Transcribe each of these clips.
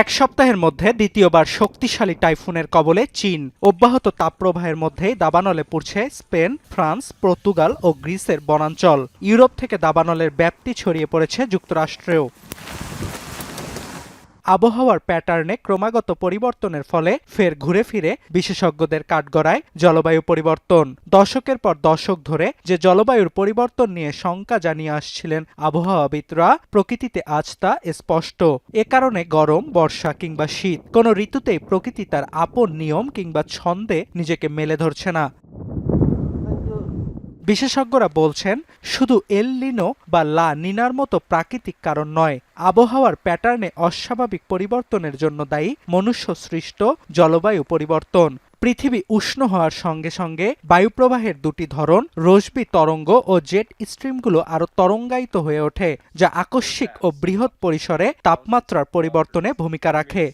এক সপ্তাহের মধ্যে দ্বিতীয়বার শক্তিশালী টাইফুনের কবলে চীন। অব্যাহত তাপপ্রবাহের মধ্যেই দাবানলে পড়ছে স্পেন, ফ্রান্স, পর্তুগাল ও গ্রিসের বনাঞ্চল। ইউরোপ থেকে দাবানলের ব্যাপ্তি ছড়িয়ে পড়েছে যুক্তরাষ্ট্রেও। আবহাওয়ার প্যাটার্নে ক্রমাগত পরিবর্তনের ফলে ফের ঘুরে ফিরে বিশেষজ্ঞদের কাঠগড়ায় জলবায়ু পরিবর্তন। দশকের পর দশক ধরে যে জলবায়ুর পরিবর্তন নিয়ে শঙ্কা জানিয়ে আসছিলেন আবহাওয়াবিদরা, প্রকৃতিতে আজ তা স্পষ্ট। এ কারণে গরম, বর্ষা কিংবা শীত কোনো ঋতুতেই প্রকৃতি তার আপন নিয়ম কিংবা ছন্দে নিজেকে মেলে ধরছে না। বিশেষজ্ঞরা বলছেন, শুধু এল নিনো বা লা নিনার মতো প্রাকৃতিক কারণ নয়, আবহাওয়ার প্যাটার্নে অস্বাভাবিক পরিবর্তনের জন্য দায়ী মনুষ্য সৃষ্ট জলবায়ু পরিবর্তন। পৃথিবী উষ্ণ হওয়ার সঙ্গে সঙ্গে বায়ুপ্রবাহের দুটি ধরন, রশ্মি তরঙ্গ ও জেট স্ট্রিমগুলো আরও তরঙ্গায়িত হয়ে ওঠে, যা আকস্মিক ও বৃহৎ পরিসরে তাপমাত্রার পরিবর্তনে ভূমিকা রাখে।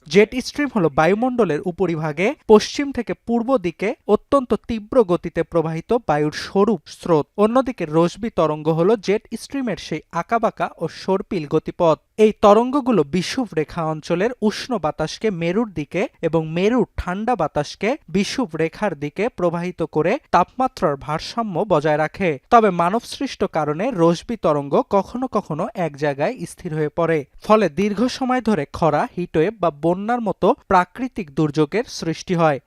জেট স্ট্রিম হলো বায়ুমণ্ডলের উপরিভাগে পশ্চিম থেকে পূর্ব দিকে অত্যন্ত তীব্র গতিতে প্রবাহিত বায়ুর সরু স্রোত। অন্যদিকে রশ্মি তরঙ্গ হলো জেট স্ট্রিমের সেই আঁকাবাঁকা ও সর্পিল গতিপথ। এই তরঙ্গগুলো বিষুব রেখা অঞ্চলের উষ্ণ বাতাসকে মেরুর দিকে এবং মেরুর ঠান্ডা বাতাসকে বিষুব রেখার দিকে প্রবাহিত করে তাপমাত্রার ভারসাম্য বজায় রাখে। তবে মানবসৃষ্ট কারণে রশ্মি তরঙ্গ কখনো কখনো এক জায়গায় স্থির হয়ে পড়ে, ফলে দীর্ঘ সময় ধরে খরা, হিটওয়েভ বা বন্যার মতো প্রাকৃতিক দুর্যোগের সৃষ্টি হয়।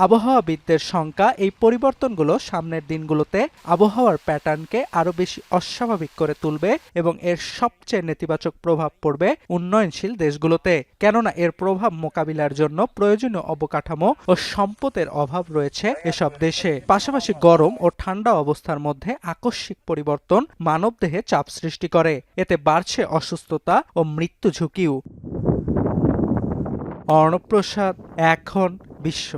আবহাওয়াবিদদের শঙ্কা, এই পরিবর্তনগুলো সামনের দিনগুলোতে আবহাওয়ার প্যাটার্নকে আরও বেশি অস্বাভাবিক করে তুলবে এবং এর সবচেয়ে নেতিবাচক প্রভাব পড়বে উন্নয়নশীল দেশগুলোতে। কেননা এর প্রভাব মোকাবিলার জন্য প্রয়োজনীয় অবকাঠামো ও সম্পদের অভাব রয়েছে এসব দেশে। পাশাপাশি গরম ও ঠান্ডা অবস্থার মধ্যে আকস্মিক পরিবর্তন মানবদেহে চাপ সৃষ্টি করে। এতে বাড়ছে অসুস্থতা ও মৃত্যু ঝুঁকিও। অর্ণব প্রসাদ, এখন বিশ্ব।